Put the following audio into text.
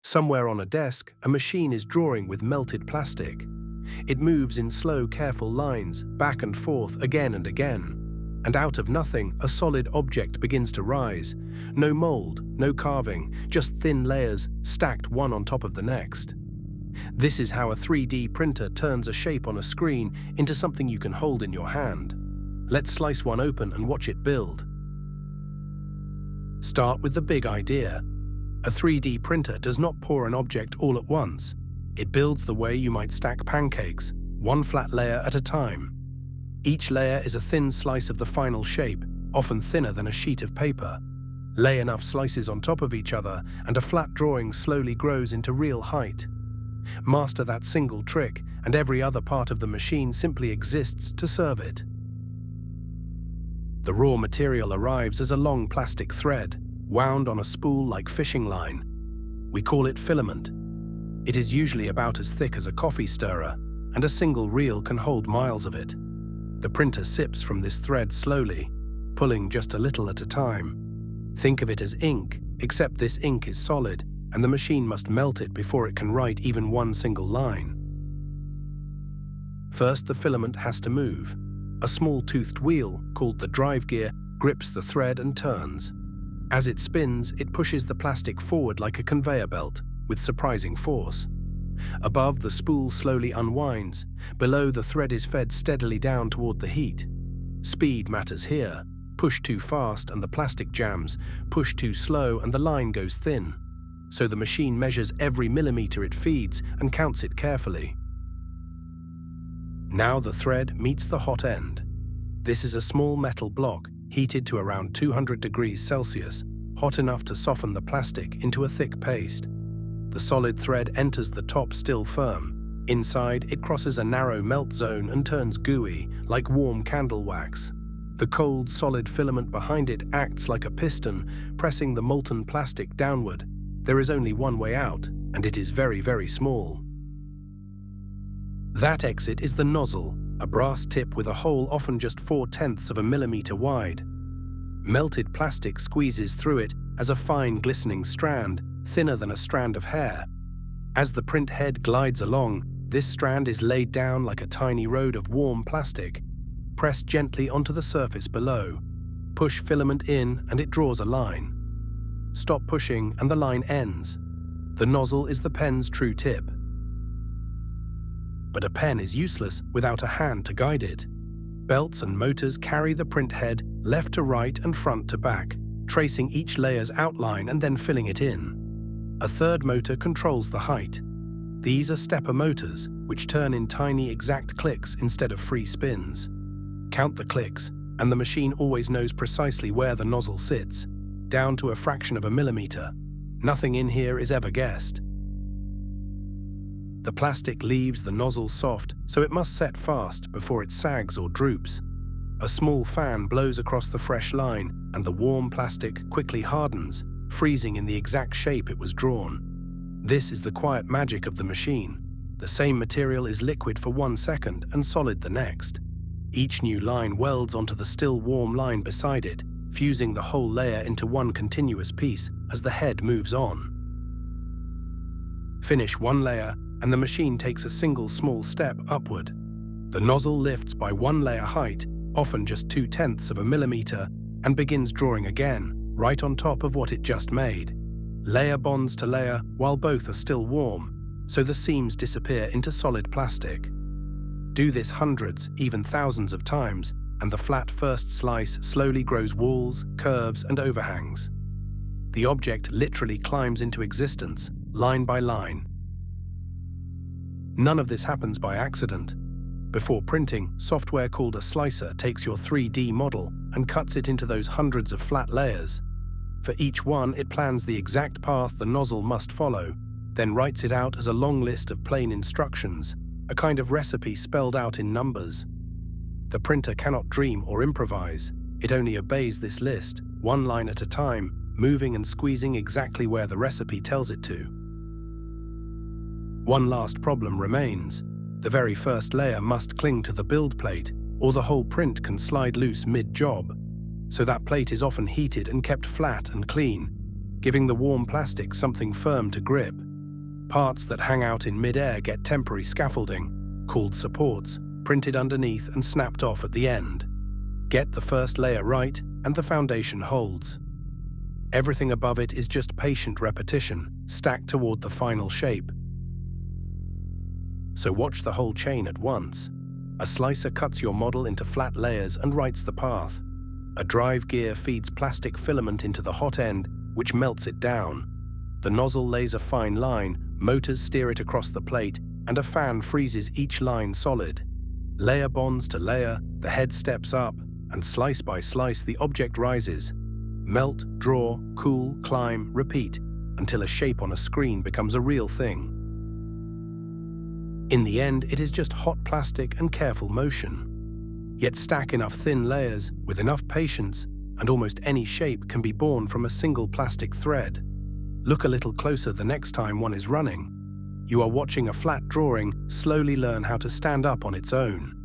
Somewhere on a desk, a machine is drawing with melted plastic. It moves in slow, careful lines, back and forth again and again. And out of nothing, a solid object begins to rise. No mold, no carving, just thin layers stacked one on top of the next. This is how a 3D printer turns a shape on a screen into something you can hold in your hand. Let's slice one open and watch it build. Start with the big idea. A 3D printer does not pour an object all at once. It builds the way you might stack pancakes, one flat layer at a time. Each layer is a thin slice of the final shape, often thinner than a sheet of paper. Lay enough slices on top of each other, and a flat drawing slowly grows into real height. Master that single trick, and every other part of the machine simply exists to serve it. The raw material arrives as a long plastic thread, wound on a spool like fishing line. We call it filament. It is usually about as thick as a coffee stirrer, and a single reel can hold miles of it. The printer sips from this thread slowly, pulling just a little at a time. Think of it as ink, except this ink is solid, and the machine must melt it before it can write even one single line. First, the filament has to move. A small toothed wheel, called the drive gear, grips the thread and turns. As it spins, it pushes the plastic forward like a conveyor belt, with surprising force. Above, the spool slowly unwinds. Below, the thread is fed steadily down toward the heat. Speed matters here. Push too fast and the plastic jams. Push too slow and the line goes thin. So the machine measures every millimeter it feeds and counts it carefully. Now the thread meets the hot end. This is a small metal block heated to around 200 degrees Celsius, hot enough to soften the plastic into a thick paste. The solid thread enters the top still firm. Inside, it crosses a narrow melt zone and turns gooey, like warm candle wax. The cold, solid filament behind it acts like a piston, pressing the molten plastic downward. There is only one way out, and it is very, very small. That exit is the nozzle, a brass tip with a hole often just 0.4 of a millimeter wide. Melted plastic squeezes through it as a fine, glistening strand, thinner than a strand of hair. As the print head glides along, this strand is laid down like a tiny road of warm plastic. Press gently onto the surface below. Push filament in and it draws a line. Stop pushing and the line ends. The nozzle is the pen's true tip. But a pen is useless without a hand to guide it. Belts and motors carry the print head left to right and front to back, tracing each layer's outline and then filling it in. A third motor controls the height. These are stepper motors, which turn in tiny exact clicks instead of free spins. Count the clicks, and the machine always knows precisely where the nozzle sits, down to a fraction of a millimeter. Nothing in here is ever guessed. The plastic leaves the nozzle soft, so it must set fast before it sags or droops. A small fan blows across the fresh line, and the warm plastic quickly hardens, freezing in the exact shape it was drawn. This is the quiet magic of the machine. The same material is liquid for 1 second and solid the next. Each new line welds onto the still warm line beside it, fusing the whole layer into one continuous piece as the head moves on. Finish one layer, and the machine takes a single small step upward. The nozzle lifts by 1 layer height, often just 0.2 of a millimeter, and begins drawing again, right on top of what it just made. Layer bonds to layer while both are still warm, so the seams disappear into solid plastic. Do this hundreds, even thousands of times, and the flat first slice slowly grows walls, curves, and overhangs. The object literally climbs into existence, line by line. None of this happens by accident. Before printing, software called a slicer takes your 3D model and cuts it into those hundreds of flat layers. For each one, it plans the exact path the nozzle must follow, then writes it out as a long list of plain instructions, a kind of recipe spelled out in numbers. The printer cannot dream or improvise. It only obeys this list, one line at a time, moving and squeezing exactly where the recipe tells it to. One last problem remains. The very first layer must cling to the build plate, or the whole print can slide loose mid-job. So that plate is often heated and kept flat and clean, giving the warm plastic something firm to grip. Parts that hang out in mid-air get temporary scaffolding, called supports, printed underneath and snapped off at the end. Get the first layer right, and the foundation holds. Everything above it is just patient repetition, stacked toward the final shape. So watch the whole chain at once. A slicer cuts your model into flat layers and writes the path. A drive gear feeds plastic filament into the hot end, which melts it down. The nozzle lays a fine line, motors steer it across the plate, and a fan freezes each line solid. Layer bonds to layer, the head steps up, and slice by slice the object rises. Melt, draw, cool, climb, repeat, until a shape on a screen becomes a real thing. In the end, it is just hot plastic and careful motion. Yet stack enough thin layers, with enough patience, and almost any shape can be born from a single plastic thread. Look a little closer the next time one is running. You are watching a flat drawing slowly learn how to stand up on its own.